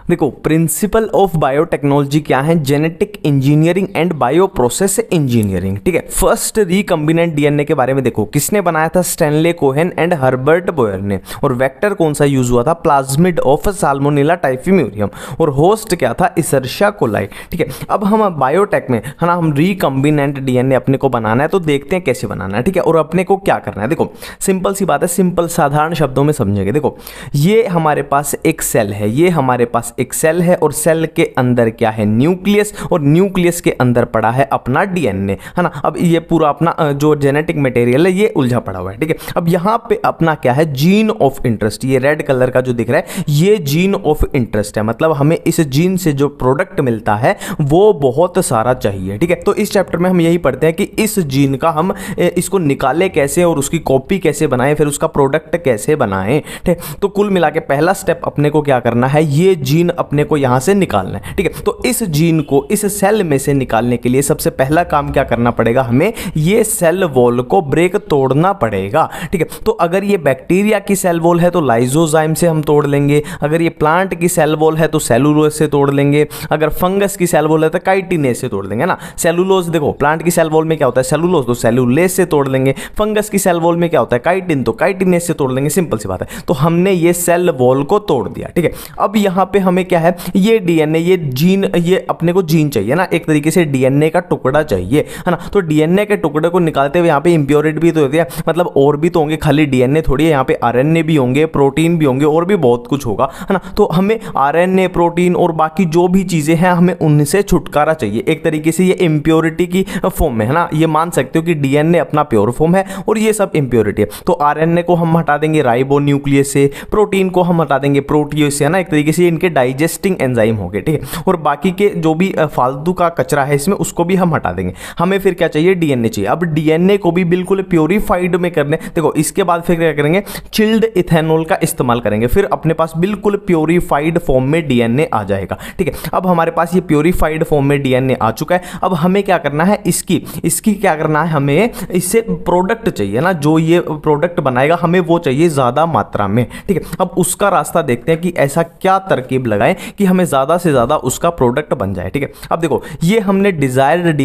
देखो principle of biotechnology क्या है, genetic engineering and bio process engineering. ठीक है, फर्स्ट रिकम्बिनेंट डीएनए के बारे में देखो किसने बनाया था, Stanley Cohen and Herbert Boyer ने। और वेक्टर कौन सा यूज हुआ था, प्लाज्मिड ऑफ साल्मोनेला टाइफीम्यूरियम। और होस्ट क्या था, इशर्शिया कोलाई। ठीक है, अब हम बायोटेक में है ना, हम रिकम्बिनेंट डीएनए अपने को बनाना है, तो देखते हैं कैसे बनाना है। ठीक है, और अपने को क्या करना है, देखो सिंपल सी बात है, सिंपल साधारण शब्दों में समझेंगे। देखो ये हमारे पास एक सेल है, ये हमारे पास एक सेल है, और सेल के अंदर क्या है, न्यूक्लियस, और न्यूक्लियस के अंदर पड़ा है अपना डीएनए, है ना। अब ये पूरा अपना जो जेनेटिक मटेरियल है ये उलझा पड़ा हुआ है। ठीक है, अब यहां पे अपना क्या है, जीन ऑफ इंटरेस्ट, ये रेड कलर का जो दिख रहा है ये जीन ऑफ इंटरेस्ट है, मतलब हमें इस जीन से जो प्रोडक्ट मिलता है वो बहुत सारा चाहिए। ठीक है, तो इस चैप्टर में हम यही पढ़ते हैं कि इस जीन का हम इसको निकाले कैसे और उसकी कॉपी कैसे बनाएं, फिर उसका प्रोडक्ट कैसे बनाएं। ठीक है, तो कुल मिला के पहला स्टेप अपने को क्या करना है, ये जीन अपने को यहां से निकालना है। ठीक है, तो इस जीन को इस सेल में से निकालने के लिए सबसे पहला काम क्या करना पड़ेगा, हमें ये सेल वॉल को ब्रेक तोड़ना पड़ेगा। ठीक है, तो अगर ये बैक्टीरिया की सेल वॉल है तो लाइजोजाइम से हम तोड़ लेंगे, अगर ये प्लांट की सेल वॉल है तो सेलुलोज से तोड़ लेंगे, अगर फंगस की सेल वॉल है तो काइटिनेज से तोड़ लेंगे ना। सेलुलोज देखो प्लांट की सेल वॉल में क्या होता है, सेलुलोज, तो सेलुलेज से तोड़ लेंगे। फंगस की सेल वॉल में क्या होता है, काइटिन, तो काइटिनेज से तोड़ लेंगे। सिंपल सी बात है, तो हमने ये सेल वॉल को तोड़ दिया। ठीक है, अब यहां पे हमें क्या है, ये डीएनए, ये जीन, ये अपने को जीन चाहिए ना, एक तरीके से डीएनए का टुकड़ा चाहिए, है ना। तो डीएनए के टुकड़े को निकालते हुए यहाँ पे इंप्योरिटी भी तो होती है, मतलब और भी तो होंगे, खाली डीएनए थोड़ी है, यहाँ पे आरएनए भी होंगे, प्रोटीन भी होंगे, और भी बहुत कुछ होगा, है ना। तो हमें आरएनए, प्रोटीन और बाकी जो भी चीजें हैं हमें उनसे छुटकारा चाहिए। एक तरीके से ये इंप्योरिटी की फॉर्म में है ना, ये मान सकते हो कि डीएनए अपना प्योर फॉर्म है और ये सब इंप्योरिटी है। तो आरएनए को हम हटा देंगे राइबो न्यूक्लियस से, प्रोटीन को हम हटा देंगे प्रोटियोज से, है ना, एक तरीके से इनके डाइजेस्टिंग एंजाइम हो गए। ठीक है, और बाकी के जो भी फालतू का कचरा है इसमें उसको भी हम हटा देंगे। हमें फिर क्या चाहिए, डीएनए चाहिए। अब डीएनए को भी बिल्कुल प्योरीफाइड में करने, देखो इसके बाद फिर क्या करेंगे, चिल्ड इथेनॉल का इस्तेमाल करेंगे, फिर अपने पास बिल्कुल प्योरीफाइड फॉर्म में डीएनए आ जाएगा। ठीक है, अब हमारे पास ये प्योरीफाइड फॉर्म में डीएनए आ चुका है। अब हमें क्या करना है, इसकी क्या करना है, हमें इससे प्रोडक्ट चाहिए ना, जो ये प्रोडक्ट बनाएगा हमें वो चाहिए ज्यादा मात्रा में। ठीक है, अब उसका रास्ता देखते हैं कि ऐसा क्या तरकीब लगाएं कि हमें ज्यादा से ज्यादा उसका प्रोडक्ट बन जाए। ठीक है, अब देखो ये हमने डिजायर्ड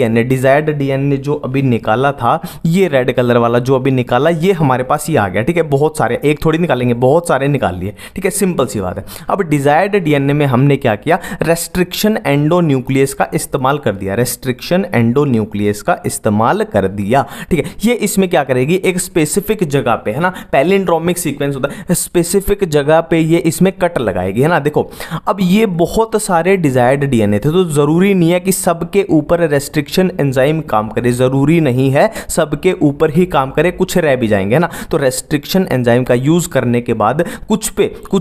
डीएनए जो अभी निकाला था, ये रेड कलर वाला जो अभी निकाला, ये हमारे पास ये आ गया। ठीक है, बहुत सारे, एक थोड़ी निकालेंगे, बहुत सारे निकाल लिए। ठीक है, सिंपल सी बात है। अब डिजायर्ड डीएनए में हमने क्या किया, रेस्ट्रिक्शन एंडोन्यूक्लियस का इस्तेमाल कर दिया, रेस्ट्रिक्शन एंडोन्यूक्लियस का इस्तेमाल कर दिया। ठीक है, ये इसमें क्या करेगी, एक स्पेसिफिक जगह पे, है ना, पैलिंड्रोमिक सीक्वेंस होता है, स्पेसिफिक जगह पे ये इसमें कट लगाएगी, है ना। देखो अब ये बहुत सारे डिजायर्ड डीएनए थे, तो जरूरी नहीं है कि सबके ऊपर रेस्ट्रिक्शन एंजाइम काम करे, जरूरी नहीं है सबके ऊपर ही काम करे, कुछ रह भी जाएंगे, है ना। तो रेस्ट्रिक्शन एंजाइम का यूज करने के बाद कुछ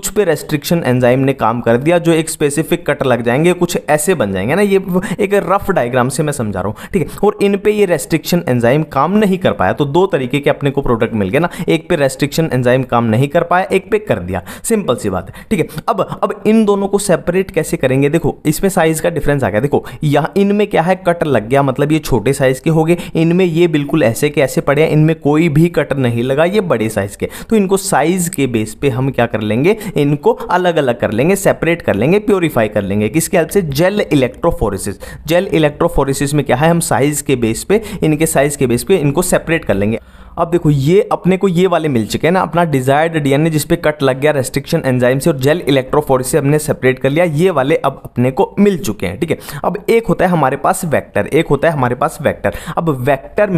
पे रेस्ट्रिक्शन एंजाइम ने काम कर दिया, जो एक स्पेसिफिक कट लग जाएंगे, कुछ ऐसे बन जाएंगे ना। ये एक रफ डायग्राम से मैं समझा रहा हूं। ठीक है, और इन पे ये रेस्ट्रिक्शन एंजाइम काम नहीं कर पाया, तो दो तरीके के अपने को प्रोडक्ट मिल गए ना, एक पे रेस्ट्रिक्शन एंजाइम काम नहीं कर पाया, एक पे कर दिया। सिंपल सी बात है। ठीक है, अब इन दोनों को सेपरेट कैसे करेंगे, देखो इसमें साइज का डिफरेंस आ गया। देखो यहां इनमें क्या है, कट लग गया, मतलब ये छोटे साइज के हो गए, इनमें ये बिल्कुल ऐसे के ऐसे पड़े हैं, इनमें कोई भी कट नहीं लगा, ये बड़े साइज के। तो इनको साइज के बेस पे हम क्या कर लेंगे, इनको अलग अलग कर लेंगे, सेपरेट कर लेंगे, प्योरीफाई कर लेंगे। किसके हेल्प से, जेल इलेक्ट्रोफोरेसिस। जेल इलेक्ट्रोफोरेसिस में क्या है, हम साइज के बेस पे, इनके साइज के बेस पे इनको सेपरेट कर लेंगे। अब देखो ये अपने को ये वाले मिल चुके हैं ना, अपना डिजायर्ड डीएनए जिसपे कट लग गया रेस्ट्रिक्शन एंजाइम से, और जेल इलेक्ट्रोफोरेसिस से हमने सेपरेट कर लिया, ये वाले अब अपने को मिल चुके हैं। ठीक है, अब एक होता है हमारे पास वेक्टर, एक होता है हमारे पास वेक्टर। अब वेक्टर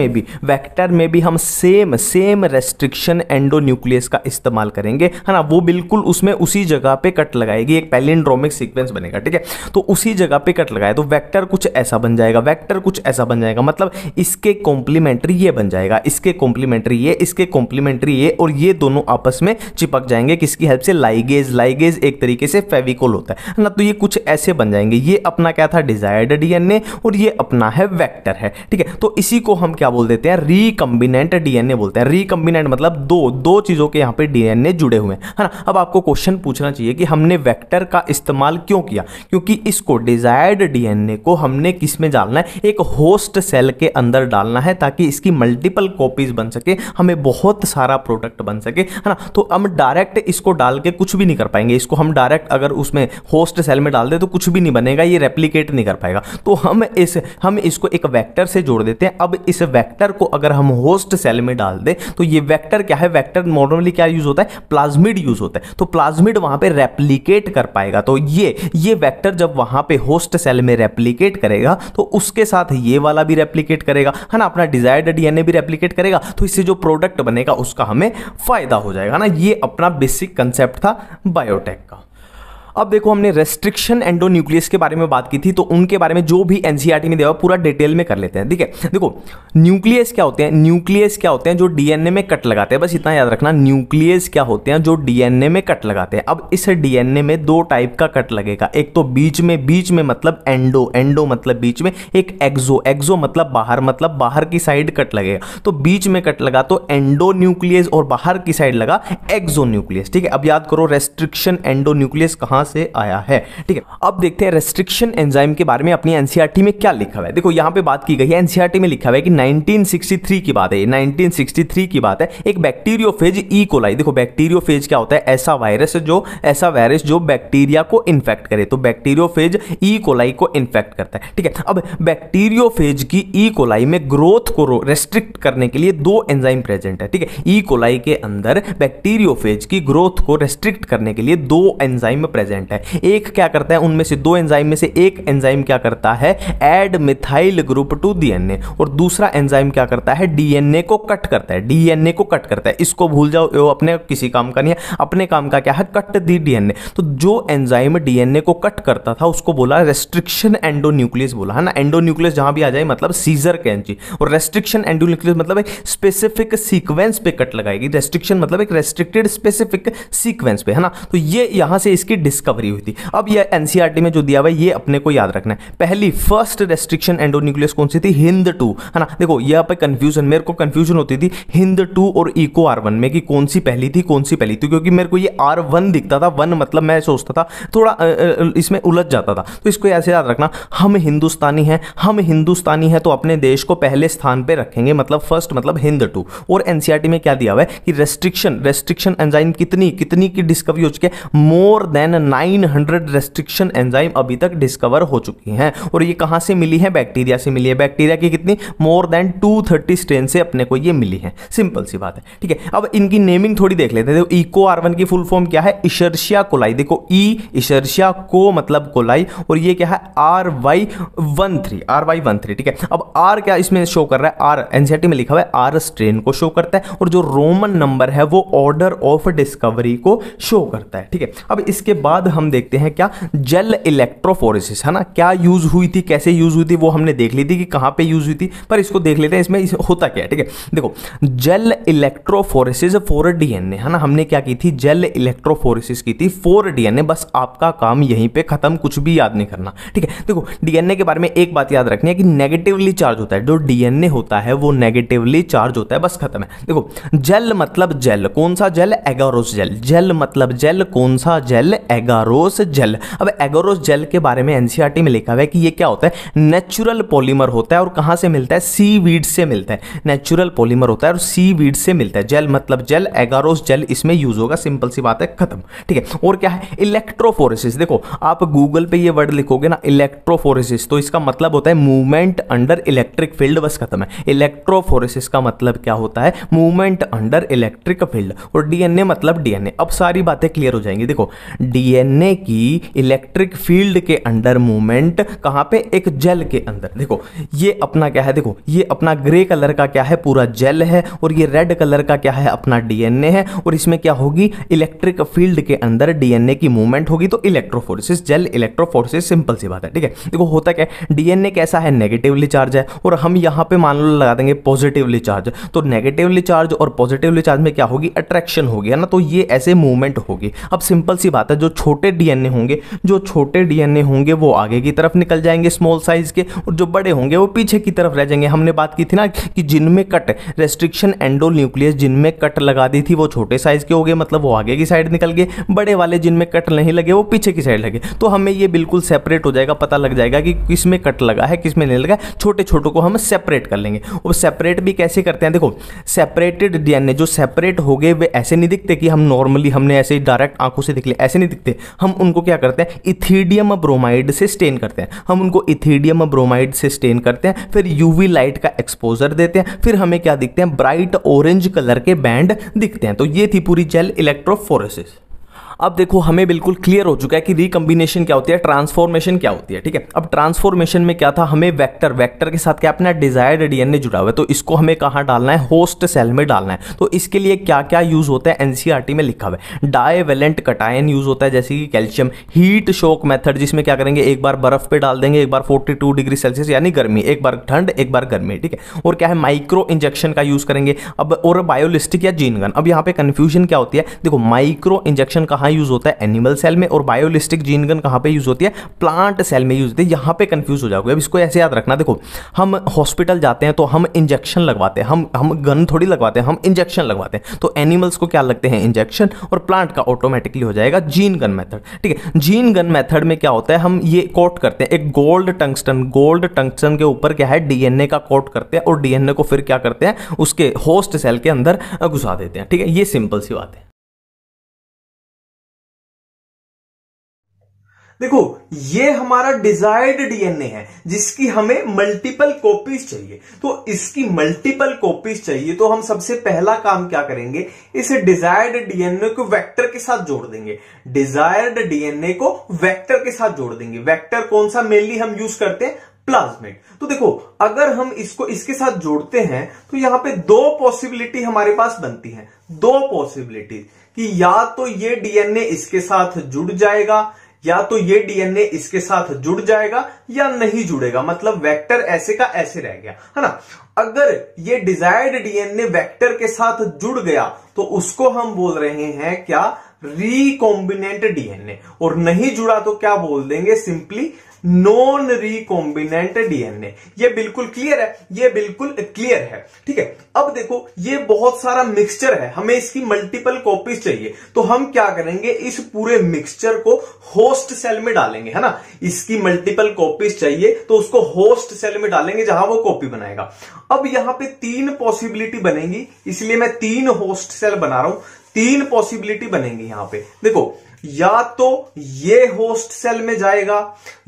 में भी हम सेम रेस्ट्रिक्शन एंडोन्यूक्लियस का इस्तेमाल करेंगे, है ना। वो बिल्कुल उसमें उसी जगह पे कट लगाएगी, एक पैलिंड्रोमिक सीक्वेंस बनेगा। ठीक है, तो उसी जगह पे कट लगाए तो वेक्टर कुछ ऐसा बन जाएगा, वेक्टर कुछ ऐसा बन जाएगा, मतलब इसके कॉम्प्लीमेंट्री ये बन जाएगा, इसके कॉम्प्लीमेंट्री ये, इसके कॉम्प्लीमेंट्री ये, और ये दोनों आपस में चिपक जाएंगे। किसकी हेल्प से, लाइगेज एक तरीके से फेविकोल होता है ना। तो ये कुछ ऐसे बन जाएंगे। ये अपना क्या था, डिजायर्ड डीएनए, और ये अपना है वेक्टर है। ठीक है, तो इसी को हम क्या बोल देते हैं, रिकम्बिनेंट डीएनए बोलते हैं। रिकम्बिनेंट मतलब दो चीजों के यहां पे डीएनए जुड़े हुए हैं, है ना। अब आपको क्वेश्चन पूछना चाहिए कि हमने वेक्टर का इस्तेमाल क्यों किया, क्योंकि इसको डिजायर्ड डीएनए को हमने किस में डालना है, एक होस्ट सेल के अंदर डालना है, ताकि इसकी मल्टीपल कॉपीज बन सके, हमें बहुत सारा प्रोडक्ट बन सके, है ना। तो हम डायरेक्ट इसको डाल के कुछ भी नहीं कर पाएंगे, इसको हम डायरेक्ट अगर उसमें होस्ट सेल में डाल दे तो कुछ भी नहीं बनेगा, ये रेप्लिकेट नहीं कर पाएगा। तो हम इसको एक वेक्टर से जोड़ देते हैं। अब इस वेक्टर को अगर हम होस्ट सेल में डाल दें तो ये वेक्टर क्या है, वेक्टर नॉर्मली क्या यूज होता है, प्लाज्मिड यूज होता है। तो प्लाज्मिड वहां पे रेप्लिकेट कर पाएगा, तो ये वेक्टर जब वहां पे होस्ट सेल में रेप्लिकेट करेगा तो उसके साथ ये वाला भी रेप्लिकेट करेगा, है ना, अपना डिजायर्ड डीएनए भी रेप्लिकेट करेगा। तो इससे जो प्रोडक्ट बनेगा उसका हमें फायदा हो जाएगा ना। ये अपना बेसिक कंसेप्ट था बायोटेक का। अब देखो, हमने रेस्ट्रिक्शन एंडोन्यूक्लियस के बारे में बात की थी, तो उनके बारे में जो भी एनसीईआरटी में दिया हुआ पूरा डिटेल में कर लेते हैं, ठीक है। देखो, न्यूक्लियस क्या होते हैं, न्यूक्लियस क्या होते हैं, जो डीएनए में कट लगाते हैं, बस इतना याद रखना, न्यूक्लियस क्या होते हैं, जो डीएनए में कट लगाते हैं। अब इस डीएनए में दो टाइप का कट लगेगा, एक तो बीच में मतलब एंडो मतलब बीच में, एक एक्सो मतलब बाहर की साइड कट लगेगा। तो बीच में कट लगा तो एंडो न्यूक्लियस और बाहर की साइड लगा एक्सो न्यूक्लियस, ठीक है। अब याद करो रेस्ट्रिक्शन एंडोन्यूक्लियस कहां से आया है, ठीक है। अब देखते हैं रेस्ट्रिक्शन एंजाइम के बारे में अपनी एनसीईआरटी में क्या लिखा हुआ है। देखो, यहां पे बात की गई है, एनसीईआरटी में लिखा हुआ है कि 1963 की बात है, 1963 की बात है। एक बैक्टीरियोफेज ई कोलाई, देखो बैक्टीरियोफेज क्या होता है, ऐसा वायरस जो बैक्टीरिया को इन्फेक्ट करे, तो बैक्टीरियोफेज ई कोलाई को इन्फेक्ट करता है, ठीक है। अब बैक्टीरियोफेज की ई कोलाई में ग्रोथ को रेस्ट्रिक्ट करने के लिए दो एंजाइम प्रेजेंट है, ठीक है। ई कोलाई के अंदर बैक्टीरियोफेज की ग्रोथ को रेस्ट्रिक्ट करने के लिए दो एंजाइम प्रेजेंट है। एक क्या करता है, उनमें से दो एंजाइम में से एक एंजाइम क्या करता है, add methyl group to DNA, और दूसरा एंजाइम क्या करता है, डीएनए को कट करता है, डीएनए को कट करता है। इसको भूल जाओ, वो अपने किसी काम का नहीं है, अपने काम का क्या है, कट दी डीएनए। तो जो एंजाइम डीएनए को कट करता था उसको बोला रेस्ट्रिक्शन एंडोन्यूक्लियस बोला, है ना। एंडोन्यूक्लियस जहां भी आ जाए मतलब सीजर कैंची, और रेस्ट्रिक्शन एंडोन्यूक्लियस मतलब एक स्पेसिफिक सीक्वेंस पे कट लगाएगी। रेस्ट्रिक्शन मतलब एक रेस्ट्रिक्टेड स्पेसिफिक सीक्वेंस पे, है ना। तो ये यहां से इसकी डिस्कवरी हुई थी। अब ये एनसीईआरटी में जो दिया हुआ है ये अपने को याद रखना है। पहली फर्स्ट रेस्ट्रिक्शन एंडोन्यूक्लियस कौन सी थी, हिंद 2, है ना। देखो यहाँ पे कंफ्यूजन, मेरे को कंफ्यूजन होती थी हिंद 2 और इको R1 में कि कौन सी पहली थी कौन सी पहली थी, क्योंकि मेरे को ये R1 दिखता था, 1 मतलब मैं सोचता था थोड़ा इसमें उलझ जाता था। तो इसको ऐसे याद रखना, हम हिंदुस्तानी हैं तो अपने देश को पहले स्थान पे रखेंगे, मतलब फर्स्ट मतलब हिंद 2। और एनसीईआरटी में क्या दिया हुआ है कि रेस्ट्रिक्शन एंजाइम कितनी की डिस्कवरी हो चुकी है, मोर देन 900 रेस्ट्रिक्शन एंजाइम अभी तक डिस्कवर हो चुकी हैं। और ये कहां से मिली है, बैक्टीरिया से मिली है। बैक्टीरिया की कितनी, मोर देन 230 स्ट्रेन से अपने को ये मिली है, सिंपल सी बात है, ठीक है। अब इनकी नेमिंग थोड़ी देख लेते हैं। इको R1 की फुल फॉर्म क्या है, इशर्शिया कोलाई। देखो इशर्शिया को मतलब कोलाई, और ये क्या है RY13, ठीक है। अब R क्या इसमें शो कर रहा है, R एनसीईआरटी में लिखा हुआ है R स्ट्रेन को शो करता है, और जो रोमन नंबर है वो ऑर्डर ऑफ डिस्कवरी को शो करता है, ठीक है। अब इसके बाद हम देखते हैं क्या, जेल इलेक्ट्रोफोरेसिस, है ना। क्या यूज हुई थी, कैसे यूज हुई थी वो हमने देख ली थी कि कहां पे यूज हुई थी, पर इसको देख लेते हैं इसमें होता क्या है, ठीक है। देखो, जेल इलेक्ट्रोफोरेसिस फॉर डीएनए, है ना। हमने क्या की थी, जेल इलेक्ट्रोफोरेसिस की थी फॉर डीएनए। बस आपका काम यहीं पे खत्म, कुछ भी याद नहीं करना, ठीक है। देखो, डीएनए के बारे में एक बात याद रखनी है कि नेगेटिवली चार्ज होता है, जो डीएनए होता है वो नेगेटिवली चार्ज होता है, बस खत्म है। देखो, जेल मतलब जेल, कौन सा जेल, एगारोस जेल। जेल मतलब जेल, कौन सा जेल, एगारोस जेल। अब एगारोस जेल के बारे में एनसीईआरटी में लिखा हुआ है कि ये क्या होता है, नेचुरल पॉलीमर होता है, और कहां से मिलता है, सीवीड से मिलता है। नेचुरल पॉलीमर होता है और सीवीड से मिलता है। जेल मतलब जेल, एगारोस जेल इसमें यूज होगा, सिंपल सी बात है, खत्म, ठीक है। और क्या है, इलेक्ट्रोफोरेसिस। देखो, आप गूगल पे ये वर्ड लिखोगे ना इलेक्ट्रोफोरेसिस, तो इसका मतलब होता है मूवमेंट अंडर इलेक्ट्रिक फील्ड, बस खत्म है। इलेक्ट्रोफोरेसिस का मतलब क्या होता है, मूवमेंट अंडर इलेक्ट्रिक फील्ड। और डीएनए मतलब डीएनए। अब सारी बातें क्लियर हो जाएंगी। देखो, डीएनए की इलेक्ट्रिक फील्ड के अंडर मूवमेंट कहां पे, एक जेल के अंदर। देखो, ये अपना क्या है, देखो ये अपना ग्रे कलर का क्या है, पूरा जेल है, और ये रेड कलर का क्या है, अपना डीएनए है। और इसमें क्या होगी, इलेक्ट्रिक फील्ड के अंदर डीएनए की मूवमेंट होगी, तो इलेक्ट्रोफोरेसिस, जेल इलेक्ट्रोफोरेसिस, सिंपल सी बात है, ठीक है। देखो, होता क्या है, डीएनए कैसा है, नेगेटिवली चार्ज है, और हम यहां पे मान लो लगा देंगे पॉजिटिवली चार्ज। तो नेगेटिवली चार्ज और पॉजिटिवली चार्ज में क्या होगी, अट्रैक्शन होगी, है ना। तो ये ऐसे मूवमेंट होगी। अब सिंपल सी बात है, जो छोटे डीएनए होंगे, जो छोटे डीएनए होंगे वो आगे की तरफ निकल जाएंगे स्मॉल साइज के, और जो बड़े होंगे वो पीछे की तरफ रह जाएंगे। हमने बात की थी ना कि जिनमें कट रेस्ट्रिक्शन एंडो न्यूक्लियस जिनमें कट लगा दी थी वो छोटे साइज के हो गए, मतलब वो आगे की साइड निकल गए। बड़े वाले जिनमें कट नहीं लगे वो पीछे की साइड लगे। तो हमें ये बिल्कुल सेपरेट हो जाएगा, पता लग जाएगा कि किस में कट लगा है किस में नहीं लगा है। छोटे छोटों को हम सेपरेट कर लेंगे। और सेपरेट भी कैसे करते हैं, देखो सेपरेटेड डीएनए जो सेपरेट हो गए वे ऐसे नहीं दिखते कि हम नॉर्मली हमने ऐसे ही डायरेक्ट आंखों से दिख लिया, ऐसे नहीं दिखते। हम उनको क्या करते हैं, इथिडियम ब्रोमाइड से स्टेन करते हैं। हम उनको इथिडियम ब्रोमाइड से स्टेन करते हैं, फिर यूवी लाइट का एक्सपोजर देते हैं, फिर हमें क्या दिखते हैं, ब्राइट ऑरेंज कलर के बैंड दिखते हैं। तो ये थी पूरी जेल इलेक्ट्रोफोरेसिस। अब देखो हमें बिल्कुल क्लियर हो चुका है कि रिकम्बिनेशन क्या होती है, ट्रांसफॉर्मेशन क्या होती है। ठीक है, अब ट्रांसफॉर्मेशन में क्या था, हमें वेक्टर के साथ क्या अपना डिजायर्ड डीएनए जुड़ा हुआ है, तो इसको हमें कहाँ डालना है, होस्ट सेल में डालना है। तो इसके लिए क्या क्या यूज होता है, एनसीईआरटी में लिखा हुआ है। डाइवेलेंट कटायन यूज होता है जैसे कि कैल्शियम, हीट शॉक मेथड जिसमें क्या करेंगे, एक बार बर्फ पे डाल देंगे, एक बार 42 डिग्री सेल्सियस यानी गर्मी, एक बार ठंड एक बार गर्मी। ठीक है, और क्या है, माइक्रो इंजेक्शन का यूज करेंगे। अब और बायोलिस्टिक या जीन गन। अब यहाँ पे कंफ्यूजन क्या होती है, देखो माइक्रो इंजेक्शन कहाँ यूज होता है, एनिमल सेल में, और बायोलिस्टिक जीन गन कहां पे यूज होती है, प्लांट सेल में यूज होती है। यहां पे कंफ्यूज हो जाओगे। अब इसको ऐसे याद रखना, देखो हम हॉस्पिटल जाते हैं तो हम इंजेक्शन लगवाते हैं, हम गन थोड़ी लगवाते हैं, हम इंजेक्शन लगवाते हैं। तो एनिमल्स को क्या लगते हैं, इंजेक्शन, और प्लांट का ऑटोमेटिकली हो जाएगा जीन गन मेथड। ठीक है, जीन गन मेथड में क्या होता है, हम ये कोट करते हैं एक गोल्ड टंगस्टन के ऊपर क्या है, डीएनए का कोट करते हैं, और डीएनए को फिर क्या करते हैं, उसके होस्ट सेल के अंदर घुसा देते हैं। ठीक है, ये सिंपल सी बात है। देखो ये हमारा डिजायर्ड डीएनए है जिसकी हमें मल्टीपल कॉपीज चाहिए। तो इसकी मल्टीपल कॉपीज चाहिए तो हम सबसे पहला काम क्या करेंगे, इस डिजायर्ड डीएनए को वेक्टर के साथ जोड़ देंगे। डिजायर्ड डीएनए को वेक्टर के साथ जोड़ देंगे। वेक्टर कौन सा मेनली हम यूज करते हैं, प्लाज्मिड। तो देखो अगर हम इसको इसके साथ जोड़ते हैं तो यहां पे दो पॉसिबिलिटी हमारे पास बनती है, दो पॉसिबिलिटी कि या तो ये डीएनए इसके साथ जुड़ जाएगा, या तो ये डीएनए इसके साथ जुड़ जाएगा या नहीं जुड़ेगा, मतलब वेक्टर ऐसे का ऐसे रह गया, है ना। अगर ये डिजायर्ड डीएनए वेक्टर के साथ जुड़ गया तो उसको हम बोल रहे हैं क्या, रिकॉम्बिनेंट डीएनए, और नहीं जुड़ा तो क्या बोल देंगे, सिंपली नॉन रिकॉम्बिनेंट डीएनए। ये बिल्कुल क्लियर है, ये बिल्कुल क्लियर है। ठीक है, अब देखो ये बहुत सारा मिक्सचर है, हमें इसकी मल्टीपल कॉपीज चाहिए। तो हम क्या करेंगे, इस पूरे मिक्सचर को होस्ट सेल में डालेंगे, है ना। इसकी मल्टीपल कॉपीज चाहिए तो उसको होस्ट सेल में डालेंगे जहां वो कॉपी बनाएगा। अब यहां पे तीन पॉसिबिलिटी बनेगी, इसलिए मैं तीन होस्ट सेल बना रहा हूं। तीन पॉसिबिलिटी बनेंगी यहां पे, देखो या तो ये होस्ट सेल में जाएगा,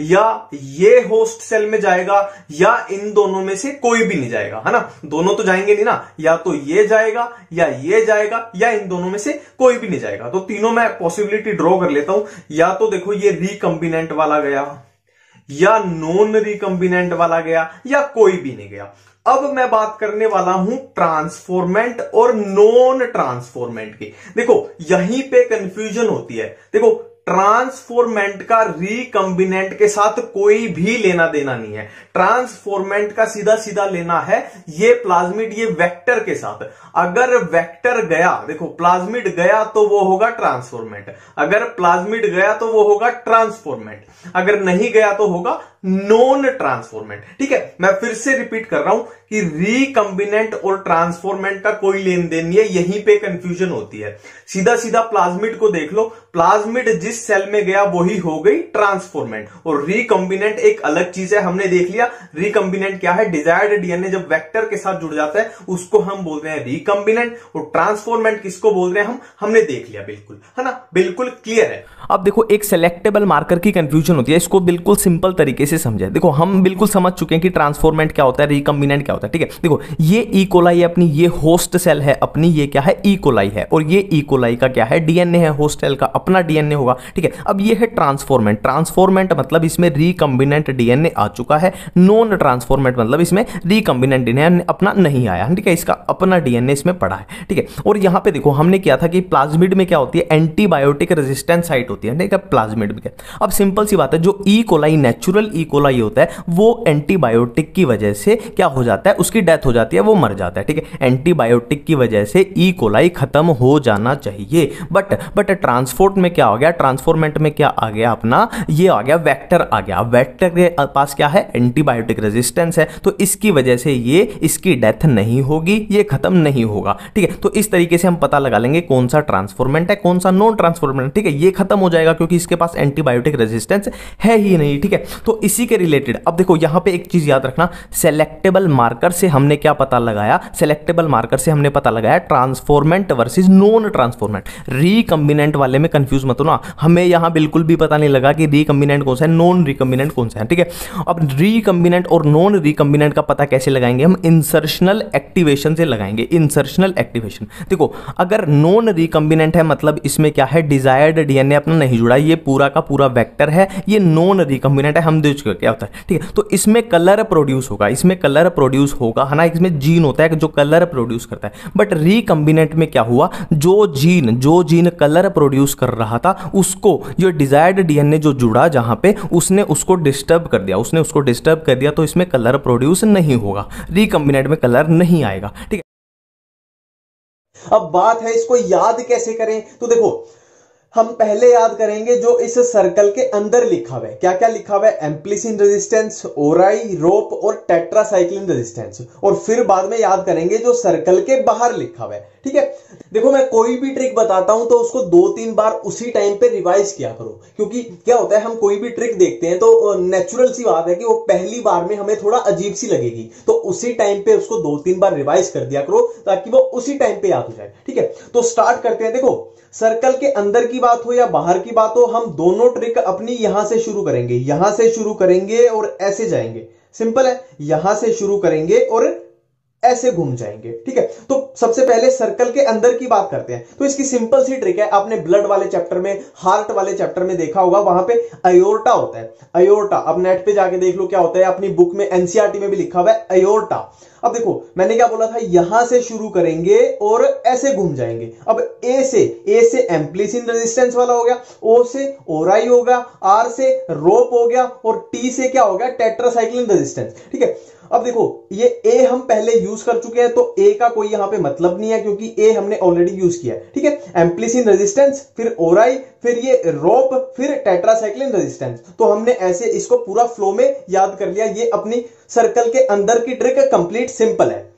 या ये होस्ट सेल में जाएगा, या इन दोनों में से कोई भी नहीं जाएगा, है ना। दोनों तो जाएंगे नहीं ना, या तो ये जाएगा या ये जाएगा, या इन दोनों में से कोई भी नहीं जाएगा। तो तीनों मैं पॉसिबिलिटी ड्रॉ कर लेता हूं। या तो देखो ये रिकम्बिनेंट वाला गया, या नॉन रिकम्बिनेंट वाला गया, या कोई भी नहीं गया। अब मैं बात करने वाला हूं ट्रांसफॉर्मेंट और नॉन ट्रांसफॉर्मेंट की। देखो यहीं पे कंफ्यूजन होती है। देखो ट्रांसफॉर्मेंट का रिकम्बिनेंट के साथ कोई भी लेना देना नहीं है। ट्रांसफॉर्मेंट का सीधा सीधा लेना है ये प्लाज्मिड, ये वेक्टर के साथ। अगर वेक्टर गया, देखो प्लाज्मिड गया तो वो होगा ट्रांसफॉर्मेंट, अगर प्लाज्मिड गया तो वो होगा ट्रांसफॉर्मेंट, अगर नहीं गया तो होगा नॉन ट्रांसफॉर्मेंट। ठीक है, मैं फिर से रिपीट कर रहा हूं कि रिकम्बिनेंट और ट्रांसफॉर्मेंट का कोई लेन देन नहीं है, यहीं पे कंफ्यूजन होती है। सीधा सीधा प्लाज्मिड को देख लो, प्लाज्मिड जिस सेल में गया वही हो गई ट्रांसफॉर्मेंट, और रिकम्बिनेंट एक अलग चीज है, हमने देख लिया। रिकम्बिनेंट क्या है, डिजायर्ड डीएनए जब वेक्टर के साथ जुड़ जाता है उसको हम बोलते हैं रिकम्बिनेंट, और ट्रांसफॉर्मेंट किसको बोल रहे हैं हमने देख लिया, बिल्कुल, है ना, बिल्कुल क्लियर है। अब देखो एक सेलेक्टेबल मार्कर की कंफ्यूजन होती है, इसको बिल्कुल सिंपल तरीके से समझे। देखो हम बिल्कुल समझ चुके हैं कि ट्रांसफॉर्मेंट क्या होता है, रिकम्बिनेंट क्या होता है। ठीक है, देखो ये ई कोलाई अपनी, ये होस्ट सेल है अपनी, ये क्या है, ई कोलाई है, और ये ई कोलाई का क्या है, डीएनए है, होस्ट सेल का अपना डीएनए होगा। ठीक है, अब ये है ट्रांसफॉर्मेंट। ट्रांसफॉर्मेंट मतलब इसमें रिकम्बिनेंट डीएनए आ चुका है। नॉन ट्रांसफॉर्मेंट मतलब इसमें रिकम्बिनेंट डीएनए अपना नहीं आया। ठीक है, इसका अपना डीएनए इसमें पड़ा है। ठीक है, और यहां पे देखो हमने किया था कि प्लाज्मिड में क्या होती है, एंटीबायोटिक रेजिस्टेंट साइट होती है। ठीक है, प्लाज्मिड में। अब सिंपल सी बात है, जो ई कोलाई नेचुरल कोलाई होता है वो एंटीबायोटिक की वजह से क्या हो जाता है, उसकी डेथ हो जाती है, वो मर जाता है। ठीक है, एंटीबायोटिक की वजह से ई कोलाई खत्म हो जाना चाहिए। बट ट्रांसपोर्ट में क्या हो गया, ट्रांसफॉर्मेंट में क्या आ गया अपना, ये आ गया वेक्टर आ गया। वेक्टर के पास क्या है, एंटीबायोटिक रेजिस्टेंस है, तो इसकी वजह से ये इसकी डेथ नहीं होगी, ये खत्म नहीं होगा। ठीक है, तो इस तरीके से हम पता लगा लेंगे कौन सा ट्रांसफॉर्मेंट है, कौन सा नॉन ट्रांसफॉर्मेंट। ठीक है, ये खत्म हो जाएगा क्योंकि इसके पास एंटीबायोटिक रेजिस्टेंस है ही नहीं। ठीक है, तो इसी के रिलेटेड अब देखो यहां पे एक चीज याद रखना, सेलेक्टेबल मार्कर से हमने क्या पता लगाया, सेलेक्टेबल मार्कर से हमने पता लगाया ट्रांसफॉर्मेंट वर्सेस नॉन ट्रांसफॉर्मेंट। रिकंबिनेंट वाले में कंफ्यूज मत होना, हमें यहां बिल्कुल भी पता नहीं लगा कि रिकंबिनेंट कौन सा है, नॉन रिकंबिनेंट कौन सा है। ठीक है, अब रिकंबिनेंट और नॉन रिकंबिनेंट का पता कैसे लगाएंगे, हम इंसर्शनल एक्टिवेशन से लगाएंगे। इंसर्शनल एक्टिवेशन देखो, अगर नॉन रिकंबिनेंट है मतलब इसमें क्या है, डिजायर्ड डीएनए अपना नहीं जुड़ा, ये पूरा का पूरा वेक्टर है, ये नॉन रिकंबिनेंट है, हम देख चुके क्या होता है। ठीक है, तो इसमें कलर प्रोड्यूस होगा, इसमें कलर प्रोड्यूस होगा है ना, इसमें जीन होता है जो कलर प्रोड्यूस करता है। बट रिकंबिनेंट में क्या हुआ, जो जीन कलर प्रोड्यूस कर रहा था उसको जो डिजायर्ड डीएनए जो जुड़ा जहां पे, उसने उसको डिस्टर्ब कर दिया, तो इसमें कलर प्रोड्यूस नहीं होगा, रिकंबिनेंट में कलर नहीं आएगा। ठीक है, अब बात है इसको याद कैसे करें, तो देखो हम पहले याद करेंगे जो इस सर्कल के अंदर लिखा हुआ है, क्या क्या लिखा हुआ है, एम्प्लिसिन रेजिस्टेंस, ओराई, रोप और टेट्रासाइक्लिन रेजिस्टेंस, और फिर बाद में याद करेंगे जो सर्कल के बाहर लिखा हुआ है। ठीक है, देखो मैं कोई भी ट्रिक बताता हूं तो उसको 2-3 बार उसी टाइम पे रिवाइज किया करो, क्योंकि क्या होता है हम कोई भी ट्रिक देखते हैं तो नेचुरल सी बात है कि वो पहली बार में हमें थोड़ा अजीब सी लगेगी, तो उसी टाइम पे उसको 2-3 बार रिवाइज कर दिया करो ताकि वो उसी टाइम पे याद हो जाए। ठीक है, तो स्टार्ट करते हैं। देखो सर्कल के अंदर की बात हो या बाहर की बात हो, हम दोनों ट्रिक अपनी यहां से शुरू करेंगे, यहां से शुरू करेंगे और ऐसे जाएंगे। सिंपल है, यहां से शुरू करेंगे और ऐसे घूम जाएंगे। ठीक है, तो सबसे पहले सर्कल के अंदर की बात करते हैं। तो इसकी सिंपल सी ट्रिक है, आपने ब्लड वाले चैप्टर में, हार्ट वाले चैप्टर में देखा होगा, वहां पे अयोर्टा होता है। अयोर्टा अब नेट पे जाके देख लो क्या होता है, अपनी बुक में एनसीईआरटी में भी लिखा हुआ है अयोर्टा। अब देखो मैंने क्या बोला था, यहां से शुरू करेंगे और ऐसे घूम जाएंगे। अब ए से एम्प्लिसिन रेजिस्टेंस वाला हो गया, ओ से ओराई होगा, आर से रोप हो गया और टी से क्या हो गया, टेट्रासाइक्लिन रेजिस्टेंस। ठीक है, अब देखो ये ए हम पहले यूज कर चुके हैं तो ए का कोई यहां पे मतलब नहीं है क्योंकि ए हमने ऑलरेडी यूज किया है। ठीक है, एम्प्लिसिन रेजिस्टेंस, फिर ओराई, फिर ये रोप, फिर टेट्रासाइक्लिन रेजिस्टेंस, तो हमने ऐसे इसको पूरा फ्लो में याद कर लिया। ये अपनी सर्कल के अंदर की ट्रिक कंप्लीट सिंपल है।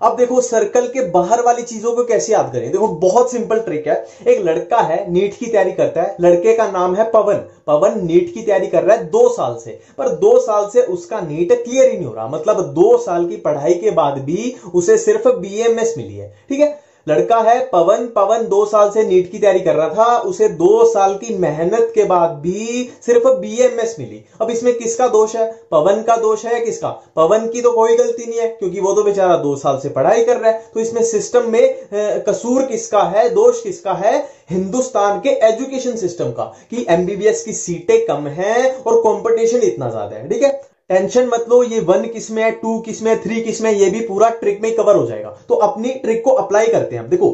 अब देखो सर्कल के बाहर वाली चीजों को कैसे याद करें, देखो बहुत सिंपल ट्रिक है। एक लड़का है, नीट की तैयारी करता है, लड़के का नाम है पवन। पवन नीट की तैयारी कर रहा है 2 साल से, पर 2 साल से उसका नीट क्लियर ही नहीं हो रहा, मतलब 2 साल की पढ़ाई के बाद भी उसे सिर्फ बीएमएस मिली है। ठीक है, लड़का है पवन 2 साल से नीट की तैयारी कर रहा था, उसे 2 साल की मेहनत के बाद भी सिर्फ बीएमएस मिली। अब इसमें किसका दोष है, पवन का दोष है या किसका, पवन की तो कोई गलती नहीं है क्योंकि वो तो बेचारा 2 साल से पढ़ाई कर रहा है। तो इसमें सिस्टम में कसूर किसका है, दोष किसका है, हिंदुस्तान के एजुकेशन सिस्टम का, कि एमबीबीएस की सीटें कम है और कंपटीशन इतना ज्यादा है। ठीक है, टेंशन मत लो, ये 1 किस में है, 2 किस में है, 3 किस में है, ये भी पूरा ट्रिक में कवर हो जाएगा। तो अपनी ट्रिक को अप्लाई करते हैं। देखो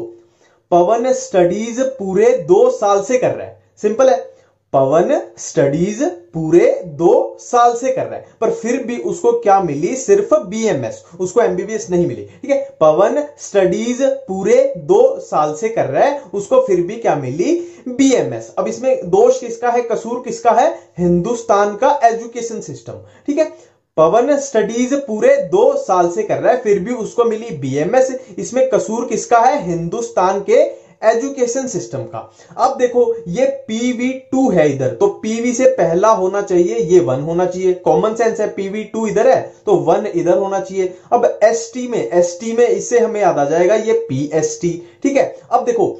पवन स्टडीज पूरे 2 साल से कर रहा है, सिंपल है, पवन स्टडीज पूरे 2 साल से कर रहा है, पर फिर भी उसको क्या मिली, सिर्फ बीएमएस, उसको एमबीबीएस नहीं मिली। ठीक है, पवन स्टडीज पूरे 2 साल से कर रहा है, उसको फिर भी क्या मिली, बीएमएस। अब इसमें दोष किसका है, कसूर किसका है, हिंदुस्तान का एजुकेशन सिस्टम। ठीक है, पवन स्टडीज पूरे 2 साल से कर रहा है, फिर भी उसको मिली बीएमएस, इसमें कसूर किसका है, हिंदुस्तान के एजुकेशन सिस्टम का। अब देखो ये PV2 है इधर, तो PV से पहला होना चाहिए, ये 1 होना चाहिए, कॉमन सेंस है, PV2 इधर है तो 1 इधर होना चाहिए। अब ST में इससे हमें याद आ जाएगा ये PST। ठीक है, अब देखो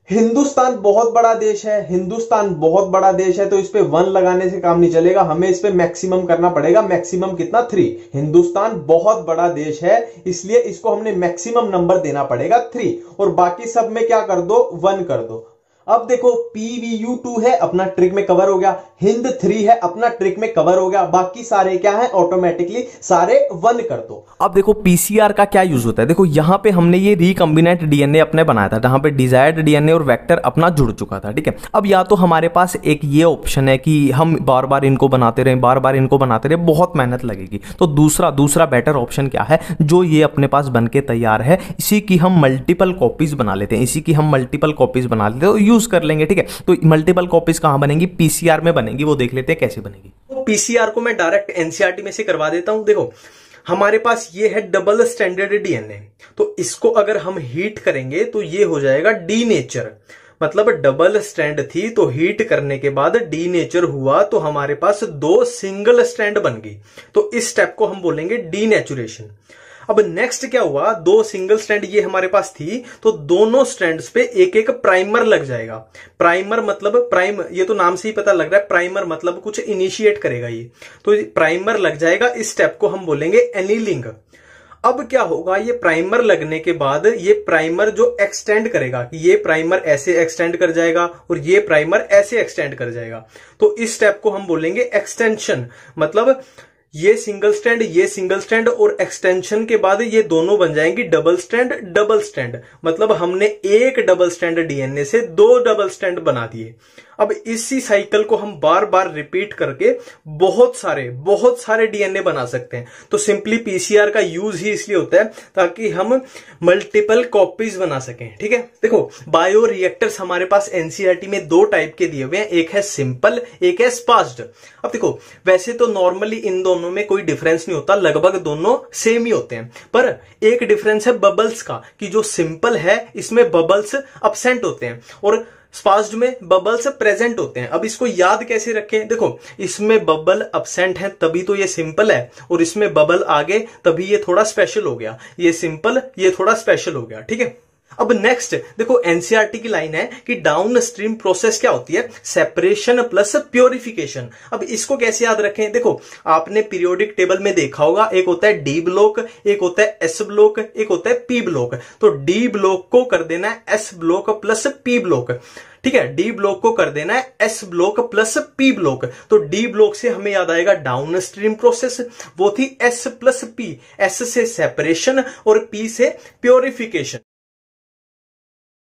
हिंदुस्तान बहुत बड़ा देश है, हिंदुस्तान बहुत बड़ा देश है, तो इस पे 1 लगाने से काम नहीं चलेगा, हमें इस पे मैक्सिमम करना पड़ेगा। मैक्सिमम कितना, 3। हिंदुस्तान बहुत बड़ा देश है इसलिए इसको हमने मैक्सिमम नंबर देना पड़ेगा 3, और बाकी सब में क्या कर दो, 1 कर दो। अब देखो PVU2 है अपना ट्रिक में कवर हो गया, हिंद 3 है अपना ट्रिक में कवर हो गया, बाकी सारे क्या है ऑटोमेटिकली सारे 1 कर दो। अब देखो पीसीआर का क्या यूज होता है, देखो यहां पे हमने ये रिकॉम्बिनेंट डीएनए अपने बनाया था जहां पे डिजायर्ड डीएनए और वेक्टर अपना जुड़ चुका था, ठीक है। अब या तो हमारे पास एक ये ऑप्शन है कि हम बार बार इनको बनाते रहे, बार बार इनको बनाते रहे, बहुत मेहनत लगेगी, तो दूसरा बेटर ऑप्शन क्या है, जो ये अपने पास बन के तैयार है इसी की हम मल्टीपल कॉपीज बना लेते हैं, इसी की हम मल्टीपल कॉपीज बना लेते हैं, तो यूज कर लेंगे, ठीक है। तो मल्टीपल कॉपीज कहां बनेंगी, पीसीआर में बनेगी, वो देख लेते हैं कैसे बनेगी। तो पीसीआर को मैं डायरेक्ट एनसीईआरटी में से करवा देता हूं। देखो हमारे पास ये है डबल स्टैंडर्ड डीएनए, तो इसको अगर हम हीट करेंगे तो ये हो जाएगा डीनेचर, मतलब डबल स्ट्रैंड थी तो हीट करने के बाद डीनेचर हुआ तो हमारे पास 2 सिंगल स्ट्रैंड बन गई, तो इस स्टेप को हम बोलेंगे डीनेचुरेशन। अब नेक्स्ट क्या हुआ, 2 सिंगल स्ट्रैंड ये हमारे पास थी तो दोनों स्ट्रैंड्स पे एक एक प्राइमर लग जाएगा। प्राइमर मतलब प्राइम, ये तो नाम से ही पता लग रहा है, प्राइमर मतलब कुछ इनिशिएट करेगा ये, तो प्राइमर लग जाएगा, इस स्टेप को हम बोलेंगे एनीलिंग। अब क्या होगा, ये प्राइमर लगने के बाद ये प्राइमर जो एक्सटेंड करेगा, ये प्राइमर ऐसे एक्सटेंड कर जाएगा और ये प्राइमर ऐसे एक्सटेंड कर जाएगा, तो इस स्टेप को हम बोलेंगे एक्सटेंशन। मतलब ये सिंगल स्ट्रैंड और एक्सटेंशन के बाद ये दोनों बन जाएंगी डबल स्ट्रैंड, मतलब हमने एक डबल स्ट्रैंड डीएनए से 2 डबल स्ट्रैंड बना दिए। अब इसी साइकिल को हम बार बार रिपीट करके बहुत सारे डीएनए बना सकते हैं। तो सिंपली पीसीआर का यूज ही इसलिए होता है ताकि हम मल्टीपल कॉपीज बना सकें, ठीक है। देखो बायो रिएक्टर्स हमारे पास एनसीईआरटी में 2 टाइप के दिए हुए हैं, एक है सिंपल, एक है स्पास्ड। अब देखो वैसे तो नॉर्मली इन दोनों में कोई डिफरेंस नहीं होता, लगभग दोनों सेम ही होते हैं, पर एक डिफरेंस है बबल्स का, कि जो सिंपल है इसमें बबल्स अब्सेंट होते हैं और स्पास्ड में बबल्स प्रेजेंट होते हैं। अब इसको याद कैसे रखें, देखो इसमें बबल अब्सेंट है तभी तो ये सिंपल है, और इसमें बबल आगे तभी ये थोड़ा स्पेशल हो गया, ये सिंपल ये थोड़ा स्पेशल हो गया, ठीक है। अब नेक्स्ट देखो एनसीईआरटी की लाइन है कि डाउन स्ट्रीम प्रोसेस क्या होती है, सेपरेशन प्लस प्योरिफिकेशन। अब इसको कैसे याद रखें, देखो आपने पीरियोडिक टेबल में देखा होगा, एक होता है डी ब्लॉक, एक होता है एस ब्लॉक, एक होता है पी ब्लॉक। तो डी ब्लॉक को कर देना है S block plus P block, ठीक है। डी ब्लॉक को कर देना है S block plus P block. तो डी ब्लॉक से हमें याद आएगा डाउन स्ट्रीम प्रोसेस, वो थी एस प्लस पी, एस से सेपरेशन और पी से प्योरिफिकेशन।